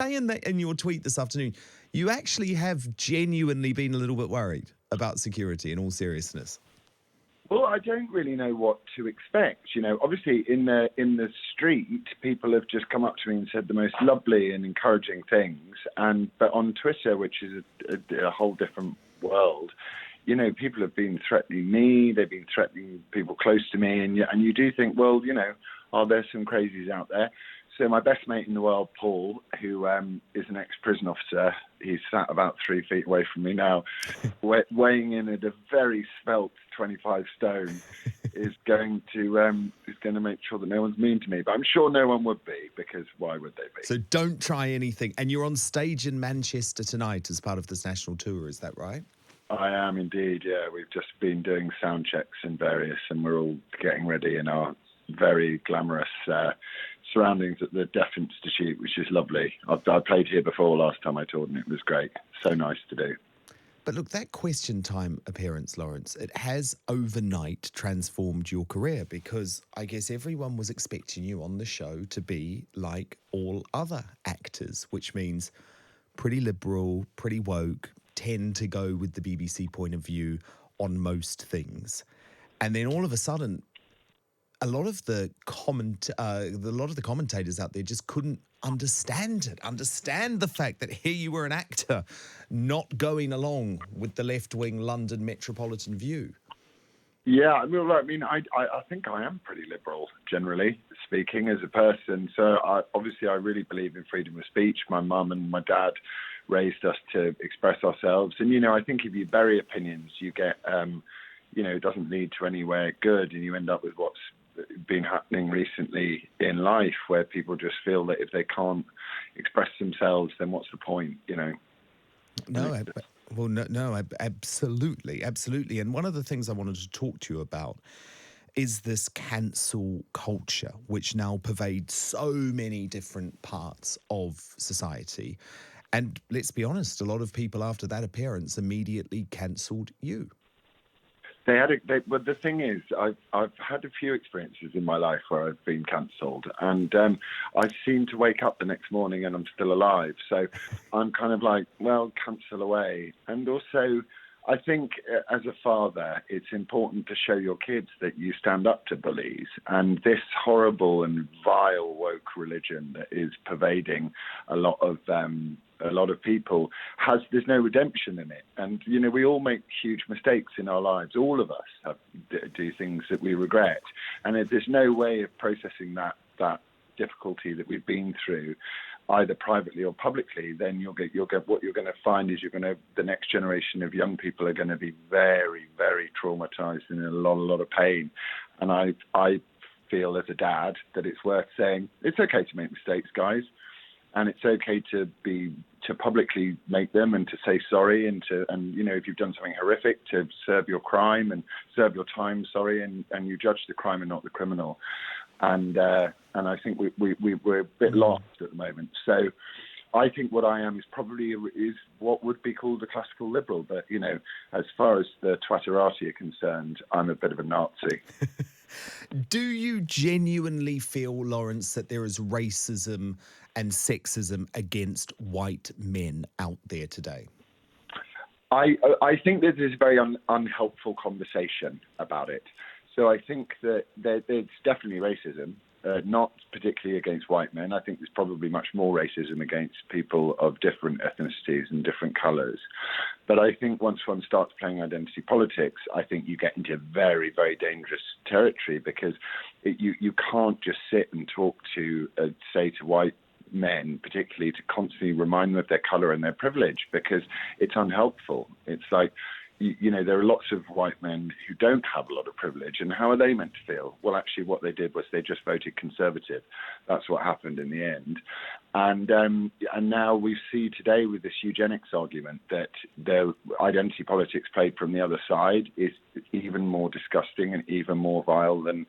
say in your tweet this afternoon, you actually have genuinely been a little bit worried about security in all seriousness. Well, I don't really know what to expect. Obviously in the street, people have just come up to me and said the most lovely and encouraging things. But on Twitter, which is a whole different world, people have been threatening me. They've been threatening people close to me, and you do think, well, are there some crazies out there? So my best mate in the world, Paul, who is an ex-prison officer, he's sat about 3 feet away from me now, weighing in at a very svelte 25 stone, is going to make sure that no one's mean to me. But I'm sure no one would be, because why would they be? So don't try anything. And you're on stage in Manchester tonight as part of this national tour, is that right? I am indeed, yeah. We've just been doing sound checks and we're all getting ready in our very glamorous surroundings at the Deaf Institute, which is lovely. I played here before last time I toured, and it was great. So nice to do. But look, that Question Time appearance, Laurence, it has overnight transformed your career, because I guess everyone was expecting you on the show to be like all other actors, which means pretty liberal, pretty woke, tend to go with the BBC point of view on most things. And then all of a sudden, a lot of the commentators out there just couldn't understand the fact that here you were an actor not going along with the left-wing London metropolitan view. Yeah, I think I am pretty liberal, generally speaking, as a person. So obviously I really believe in freedom of speech. My mum and my dad raised us to express ourselves. And, I think if you bury opinions, you get, it doesn't lead to anywhere good, and you end up with what's been happening recently in life, where people just feel that if they can't express themselves, then what's the point, No, absolutely. And one of the things I wanted to talk to you about is this cancel culture, which now pervades so many different parts of society. And let's be honest, a lot of people after that appearance immediately cancelled you. But the thing is, I've had a few experiences in my life where I've been cancelled, and I seem to wake up the next morning and I'm still alive. So I'm kind of like, well, cancel away. And also, I think as a father, it's important to show your kids that you stand up to bullies. And this horrible and vile woke religion that is pervading a lot of people there's no redemption in it. And, we all make huge mistakes in our lives. All of us do things that we regret. And if there's no way of processing that difficulty that we've been through, either privately or publicly, then you'll get what you're going to find is the next generation of young people are going to be very, very traumatized and in a lot of pain. And I feel as a dad that it's worth saying, it's okay to make mistakes, guys. And it's okay to publicly make them and to say sorry and if you've done something horrific, to serve your crime and serve your time, and you judge the crime and not the criminal. And I think we're a bit lost at the moment. So I think what I am is what would be called a classical liberal. But, as far as the Twitterati are concerned, I'm a bit of a Nazi. Do you genuinely feel, Laurence, that there is racism and sexism against white men out there today? I think that there's a very unhelpful conversation about it. So I think that there's definitely racism, not particularly against white men. I think there's probably much more racism against people of different ethnicities and different colours. But I think once one starts playing identity politics, I think you get into very, very dangerous territory, because you can't just sit and talk to, say, to white men, particularly, to constantly remind them of their colour and their privilege, because it's unhelpful. It's like, there are lots of white men who don't have a lot of privilege, and how are they meant to feel? Well, actually, what they did was they just voted Conservative. That's what happened in the end. And now we see today with this eugenics argument that the identity politics played from the other side is even more disgusting and even more vile than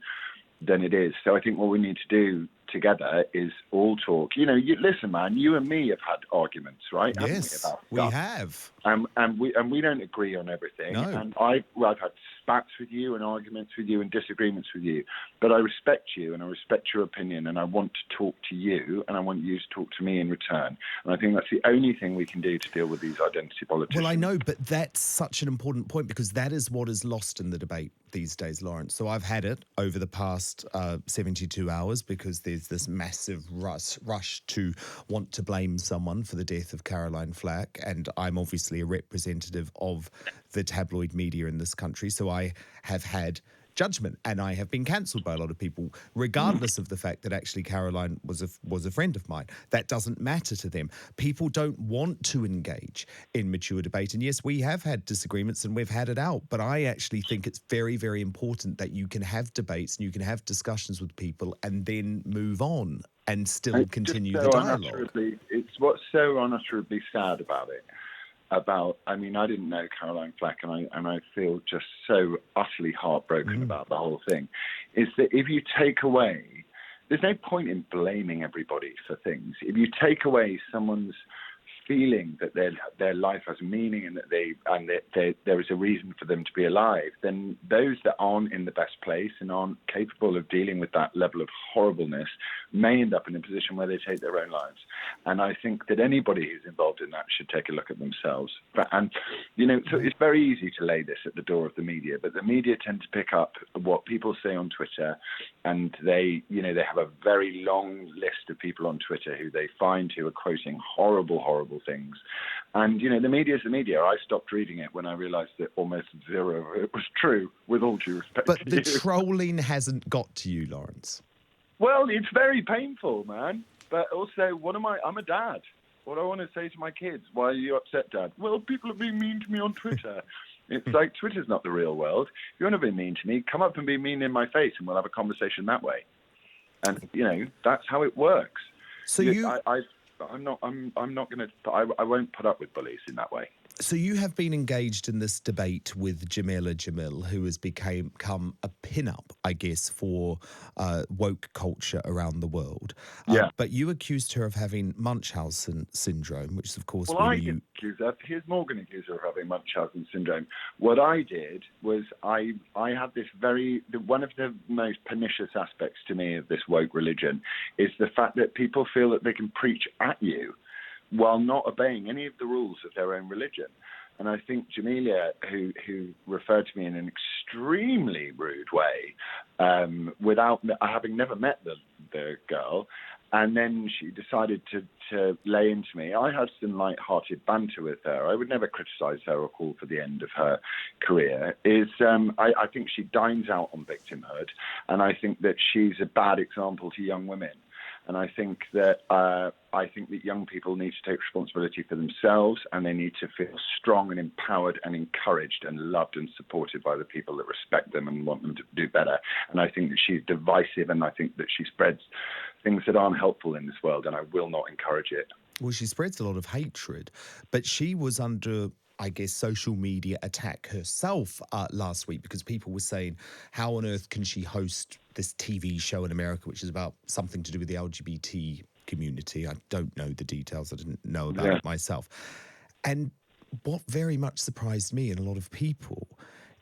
it is. So I think what we need to do together is all talk. You know, listen, man, you and me have had arguments, right? Yes, Haven't we we, about have. and we don't agree on everything. No. And I've had spats with you and arguments with you and disagreements with you. But I respect you and I respect your opinion, and I want to talk to you and I want you to talk to me in return. And I think that's the only thing we can do to deal with these identity politicians. Well, I know, but that's such an important point because that is what is lost in the debate these days, Laurence. So I've had it over the past 72 hours because there's this massive rush to want to blame someone for the death of Caroline Flack. And I'm obviously a representative of the tabloid media in this country. So I have had judgment, and I have been cancelled by a lot of people, regardless of the fact that actually Caroline was a friend of mine. That doesn't matter to them. People don't want to engage in mature debate, and yes, we have had disagreements and we've had it out. But I actually think it's very, very important that you can have debates and you can have discussions with people and then move on and still continue the dialogue. It's what's so unutterably sad about it. I mean, I didn't know Caroline Flack, and I feel just so utterly heartbroken about the whole thing, is that if you take away, there's no point in blaming everybody for things. If you take away someone's feeling that their life has meaning and that there is a reason for them to be alive, then those that aren't in the best place and aren't capable of dealing with that level of horribleness may end up in a position where they take their own lives. And I think that anybody who's involved in that should take a look at themselves. And, you know, so it's very easy to lay this at the door of the media, but the media tend to pick up what people say on Twitter, and they have a very long list of people on Twitter who they find who are quoting horrible, horrible things. And, you know, the media is the media. I stopped reading it when I realised that almost zero of it was true, with all due respect But to the you. trolling hasn't got to you, Laurence. Well, it's very painful, man. But also, I'm a dad. What I want to say to my kids, why are you upset, Dad? Well, people are being mean to me on Twitter. It's like, Twitter's not the real world. If you want to be mean to me, come up and be mean in my face and we'll have a conversation that way. And, you know, that's how it works. So I won't put up with bullies in that way. So you have been engaged in this debate with Jamila Jamil, who has become a pin-up, I guess, for woke culture around the world. But you accused her of having Munchausen syndrome, which is, of course, I didn't accuse her. Here's Morgan accused her of having Munchausen syndrome. What I did was I had this one of the most pernicious aspects to me of this woke religion is the fact that people feel that they can preach at you while not obeying any of the rules of their own religion. And I think Jamelia, who referred to me in an extremely rude way, without having never met the girl, and then she decided to lay into me. I had some light-hearted banter with her. I would never criticise her or call for the end of her career. I think she dines out on victimhood, and I think that she's a bad example to young women. And I think that young people need to take responsibility for themselves, and they need to feel strong and empowered and encouraged and loved and supported by the people that respect them and want them to do better. And I think that she's divisive, and I think that she spreads things that aren't helpful in this world, and I will not encourage it. Well, she spreads a lot of hatred, but she was under, I guess, social media attack herself last week because people were saying, how on earth can she host this TV show in America, which is about something to do with the LGBT community? I don't know the details. I didn't know about it myself. And what very much surprised me and a lot of people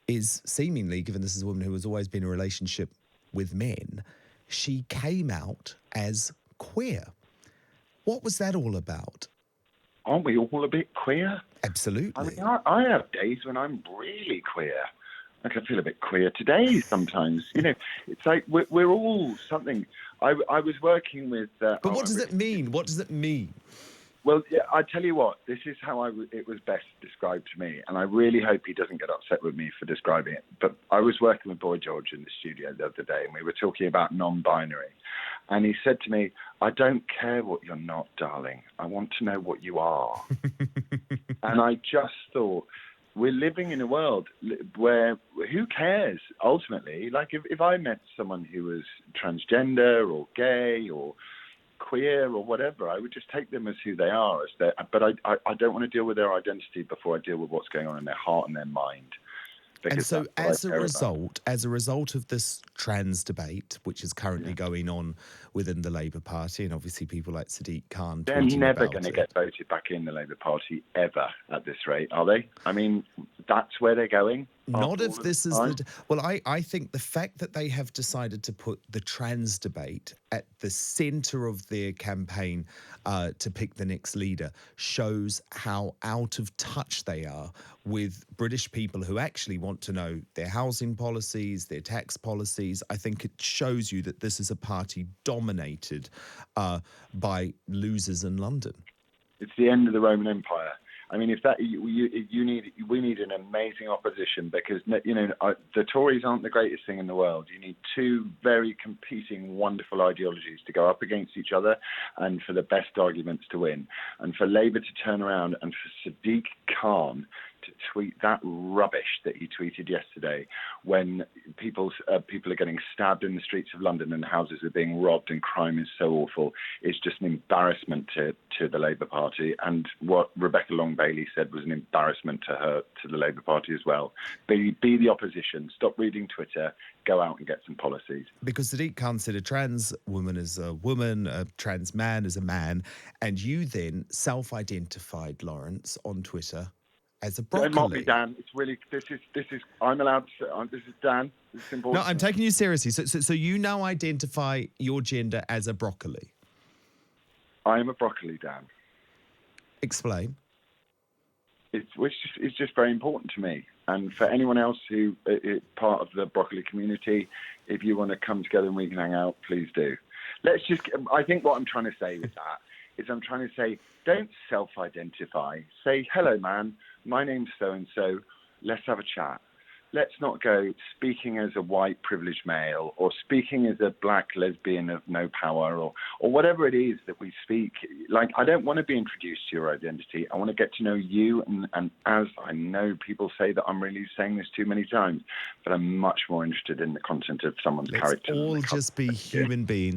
is seemingly, given this is a woman who has always been in a relationship with men, she came out as queer. What was that all about? Aren't we all a bit queer? Absolutely. I mean, I have days when I'm really queer. I can feel a bit queer today sometimes. You know, it's like we're all something. I was working with... but what does it mean? What does it mean? Well, yeah, I tell you what, this is how it was best described to me, and I really hope he doesn't get upset with me for describing it. But I was working with Boy George in the studio the other day, and we were talking about non-binary. And he said to me, I don't care what you're not, darling. I want to know what you are. And I just thought, we're living in a world where who cares, ultimately? Like, if I met someone who was transgender or gay or queer or whatever, I would just take them as who they are. But I don't want to deal with their identity before I deal with what's going on in their heart and their mind. And so as a result of this trans debate, which is currently going on within the Labour Party, and obviously people like Sadiq Khan They're tweeting never going about to it. get voted back in the Labour Party ever at this rate, are they? I mean, that's where they're going. Not after if all of this is time. well, I think the fact that they have decided to put the trans debate at the center of their campaign to pick the next leader shows how out of touch they are with British people who actually want to know their housing policies, their tax policies. I think it shows you that this is a party dominated by losers in London. It's the end of the Roman Empire. I mean, if that we need an amazing opposition, because the Tories aren't the greatest thing in the world. You need two very competing, wonderful ideologies to go up against each other, and for the best arguments to win, and for Labour to turn around, and for Sadiq Khan to tweet that rubbish that he tweeted yesterday, when people are getting stabbed in the streets of London and houses are being robbed and crime is so awful. It's just an embarrassment to the Labour Party, and what Rebecca Long Bailey said was an embarrassment to the Labour Party as well. Be the opposition. Stop reading Twitter. Go out and get some policies. Because Sadiq Khan said a trans woman is a woman, a trans man is a man, and you then self-identified, Laurence, on Twitter as a broccoli. Don't mock me, Dan. It's really this is I'm allowed to say this is Dan. This is important. No, I'm taking you seriously. So you now identify your gender as a broccoli. I am a broccoli, Dan. Explain. It's just very important to me. And for anyone else who is part of the broccoli community, if you want to come together and we can hang out, please do. I think what I'm trying to say with that is I'm trying to say, don't self-identify. Say, hello, man, my name's so-and-so, let's have a chat. Let's not go speaking as a white privileged male, or speaking as a black lesbian of no power, or whatever it is that we speak. Like, I don't want to be introduced to your identity. I want to get to know you, and as I know people say that I'm really saying this too many times, but I'm much more interested in the content of someone's character. Let's all just be human beings.